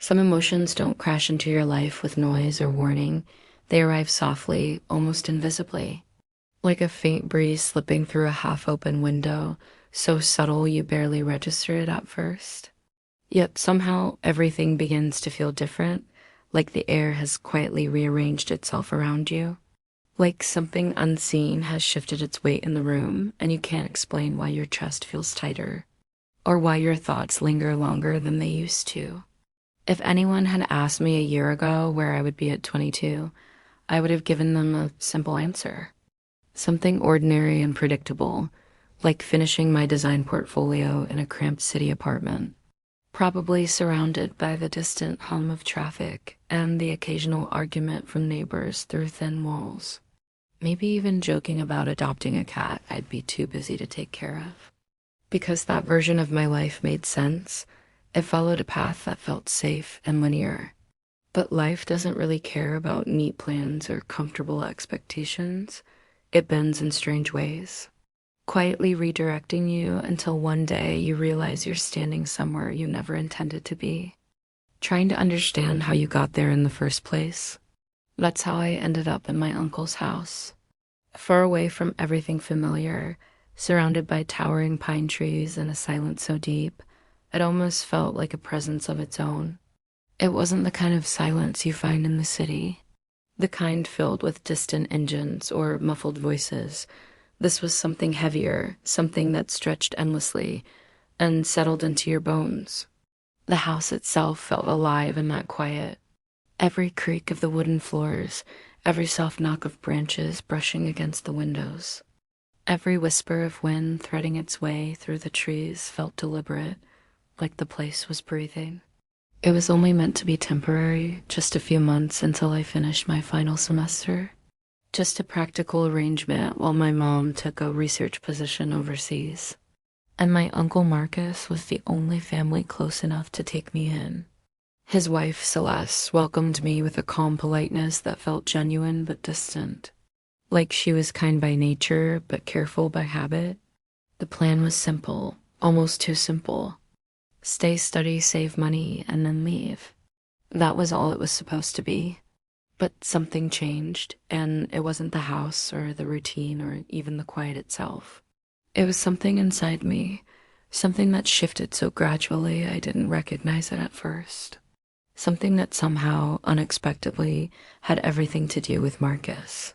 Some emotions don't crash into your life with noise or warning. They arrive softly, almost invisibly, like a faint breeze slipping through a half-open window, so subtle you barely register it at first. Yet somehow everything begins to feel different, like the air has quietly rearranged itself around you. Like something unseen has shifted its weight in the room, and you can't explain why your chest feels tighter, or why your thoughts linger longer than they used to. If anyone had asked me a year ago where I would be at 22, I would have given them a simple answer. Something ordinary and predictable, like finishing my design portfolio in a cramped city apartment, probably surrounded by the distant hum of traffic and the occasional argument from neighbors through thin walls. Maybe even joking about adopting a cat I'd be too busy to take care of. Because that version of my life made sense, it followed a path that felt safe and linear. But life doesn't really care about neat plans or comfortable expectations. It bends in strange ways, quietly redirecting you until one day you realize you're standing somewhere you never intended to be, trying to understand how you got there in the first place. That's how I ended up in my uncle's house, far away from everything familiar, surrounded by towering pine trees and a silence so deep, it almost felt like a presence of its own. It wasn't the kind of silence you find in the city, the kind filled with distant engines or muffled voices. This was something heavier, something that stretched endlessly and settled into your bones. The house itself felt alive in that quiet. Every creak of the wooden floors, every soft knock of branches brushing against the windows, every whisper of wind threading its way through the trees felt deliberate, like the place was breathing. It was only meant to be temporary, just a few months until I finished my final semester. Just a practical arrangement while my mom took a research position overseas. And my Uncle Marcus was the only family close enough to take me in. His wife, Celeste, welcomed me with a calm politeness that felt genuine but distant. Like she was kind by nature but careful by habit. The plan was simple, almost too simple. Stay, study, save money, and then leave. That was all it was supposed to be. But something changed, and it wasn't the house or the routine or even the quiet itself. It was something inside me, something that shifted so gradually I didn't recognize it at first. Something that somehow, unexpectedly, had everything to do with Marcus.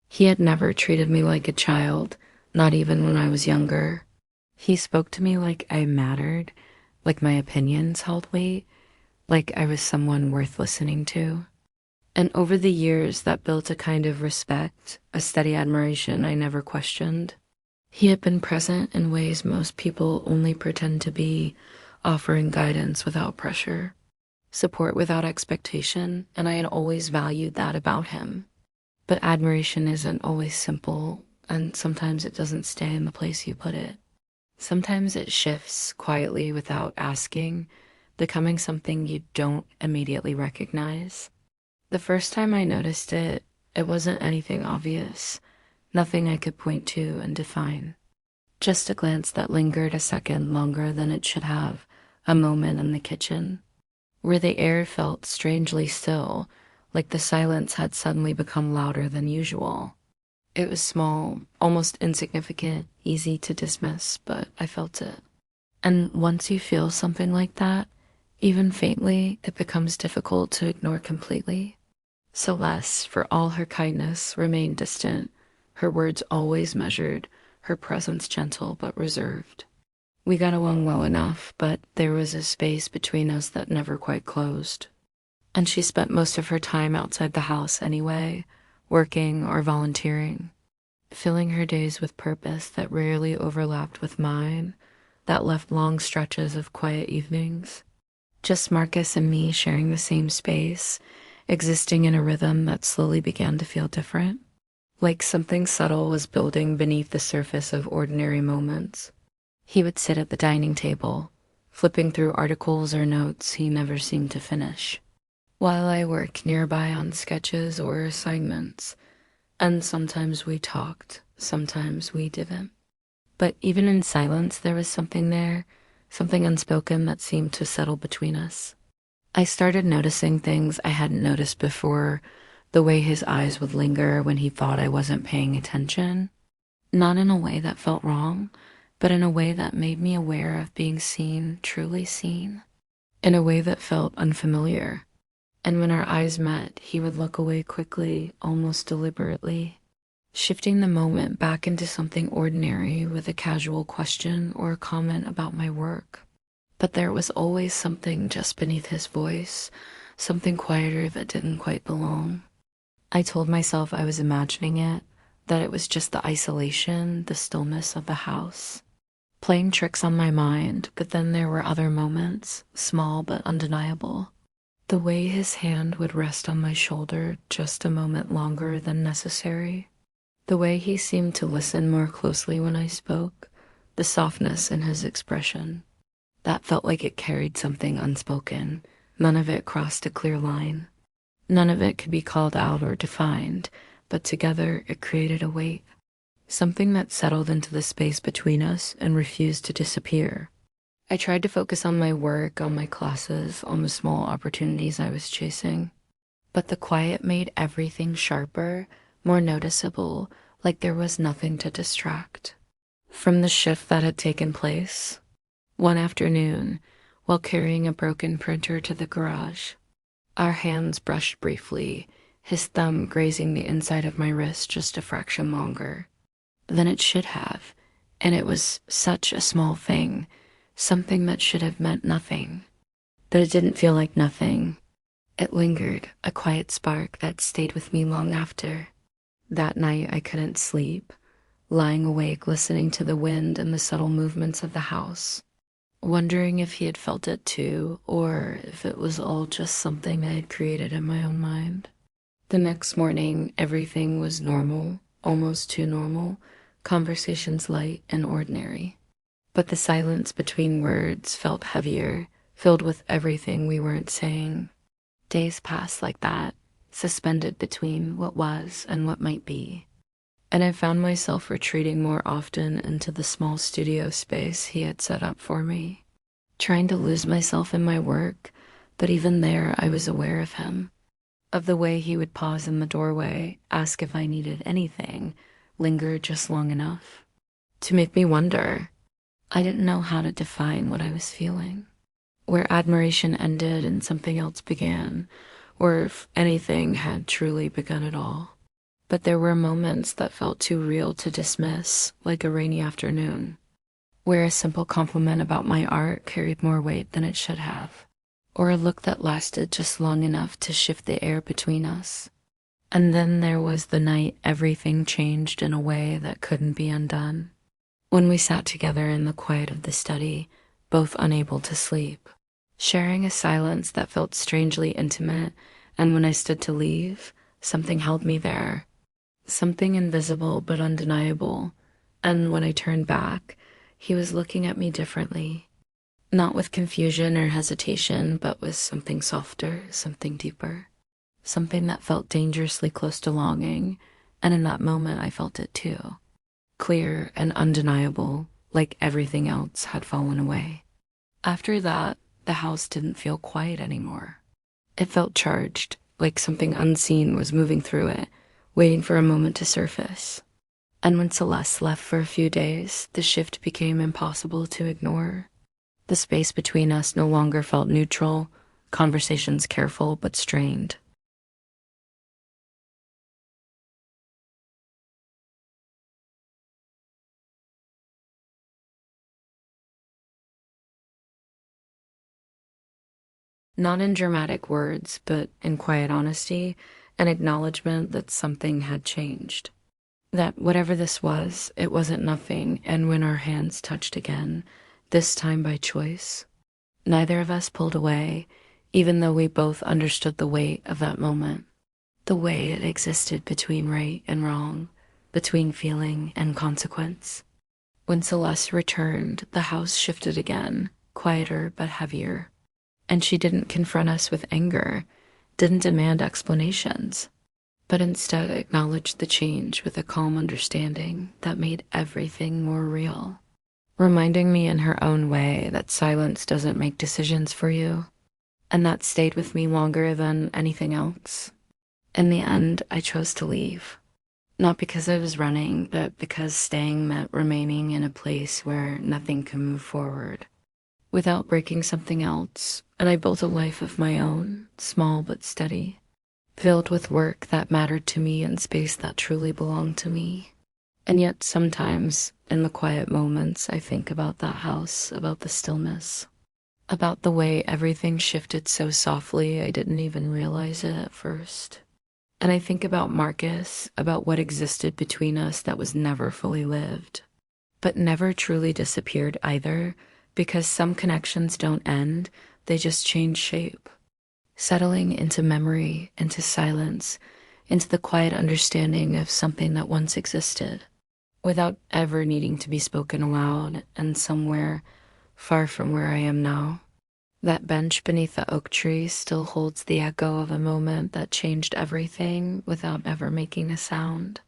He had never treated me like a child, not even when I was younger. He spoke to me like I mattered, like my opinions held weight, like I was someone worth listening to. And over the years, that built a kind of respect, a steady admiration I never questioned. He had been present in ways most people only pretend to be, offering guidance without pressure, support without expectation, and I had always valued that about him. But admiration isn't always simple, and sometimes it doesn't stay in the place you put it. Sometimes it shifts quietly without asking, becoming something you don't immediately recognize. The first time I noticed it, it wasn't anything obvious, nothing I could point to and define. Just a glance that lingered a second longer than it should have, a moment in the kitchen, where the air felt strangely still, like the silence had suddenly become louder than usual. It was small, almost insignificant, easy to dismiss, but I felt it. And once you feel something like that, even faintly, it becomes difficult to ignore completely. Celeste, for all her kindness, remained distant, her words always measured, her presence gentle but reserved. We got along well enough, but there was a space between us that never quite closed. And she spent most of her time outside the house anyway, working or volunteering, filling her days with purpose that rarely overlapped with mine, that left long stretches of quiet evenings. Just Marcus and me sharing the same space, existing in a rhythm that slowly began to feel different, like something subtle was building beneath the surface of ordinary moments. He would sit at the dining table, flipping through articles or notes he never seemed to finish, while I worked nearby on sketches or assignments, and sometimes we talked, sometimes we didn't. But even in silence there was something there, something unspoken that seemed to settle between us. I started noticing things I hadn't noticed before, the way his eyes would linger when he thought I wasn't paying attention. Not in a way that felt wrong, but in a way that made me aware of being seen, truly seen. In a way that felt unfamiliar. And when our eyes met, he would look away quickly, almost deliberately, shifting the moment back into something ordinary with a casual question or a comment about my work. But there was always something just beneath his voice, something quieter that didn't quite belong. I told myself I was imagining it, that it was just the isolation, the stillness of the house, playing tricks on my mind. But then there were other moments, small but undeniable. The way his hand would rest on my shoulder just a moment longer than necessary. The way he seemed to listen more closely when I spoke. The softness in his expression. That felt like it carried something unspoken. None of it crossed a clear line. None of it could be called out or defined, but together it created a weight. Something that settled into the space between us and refused to disappear. I tried to focus on my work, on my classes, on the small opportunities I was chasing. But the quiet made everything sharper, more noticeable, like there was nothing to distract. From the shift that had taken place, one afternoon, while carrying a broken printer to the garage, our hands brushed briefly, his thumb grazing the inside of my wrist just a fraction longer than it should have, and it was such a small thing. Something that should have meant nothing. But it didn't feel like nothing. It lingered, a quiet spark that stayed with me long after. That night I couldn't sleep, lying awake listening to the wind and the subtle movements of the house, wondering if he had felt it too, or if it was all just something I had created in my own mind. The next morning, everything was normal, almost too normal, conversations light and ordinary. But the silence between words felt heavier, filled with everything we weren't saying. Days passed like that, suspended between what was and what might be. And I found myself retreating more often into the small studio space he had set up for me, trying to lose myself in my work, but even there I was aware of him, of the way he would pause in the doorway, ask if I needed anything, linger just long enough to make me wonder. I didn't know how to define what I was feeling, where admiration ended and something else began, or if anything had truly begun at all. But there were moments that felt too real to dismiss, like a rainy afternoon, where a simple compliment about my art carried more weight than it should have, or a look that lasted just long enough to shift the air between us. And then there was the night everything changed in a way that couldn't be undone. When we sat together in the quiet of the study, both unable to sleep, sharing a silence that felt strangely intimate, and when I stood to leave, something held me there, something invisible but undeniable, and when I turned back, he was looking at me differently, not with confusion or hesitation, but with something softer, something deeper, something that felt dangerously close to longing, and in that moment I felt it too. Clear and undeniable, like everything else had fallen away. After that, the house didn't feel quiet anymore. It felt charged, like something unseen was moving through it, waiting for a moment to surface. And when Celeste left for a few days, the shift became impossible to ignore. The space between us no longer felt neutral, conversations careful but strained. Not in dramatic words, but in quiet honesty, an acknowledgement that something had changed. That whatever this was, it wasn't nothing, and when our hands touched again, this time by choice, neither of us pulled away, even though we both understood the weight of that moment, the way it existed between right and wrong, between feeling and consequence. When Celeste returned, the house shifted again, quieter but heavier. And she didn't confront us with anger, didn't demand explanations, but instead acknowledged the change with a calm understanding that made everything more real, reminding me in her own way that silence doesn't make decisions for you. And that stayed with me longer than anything else. In the end, I chose to leave. Not because I was running, but because staying meant remaining in a place where nothing can move forward without breaking something else. And I built a life of my own, small but steady, filled with work that mattered to me and space that truly belonged to me. And yet sometimes, in the quiet moments, I think about that house, about the stillness, about the way everything shifted so softly I didn't even realize it at first. And I think about Marcus, about what existed between us that was never fully lived, but never truly disappeared either, because some connections don't end, they just change shape, settling into memory, into silence, into the quiet understanding of something that once existed, without ever needing to be spoken aloud, and somewhere far from where I am now. That bench beneath the oak tree still holds the echo of a moment that changed everything without ever making a sound.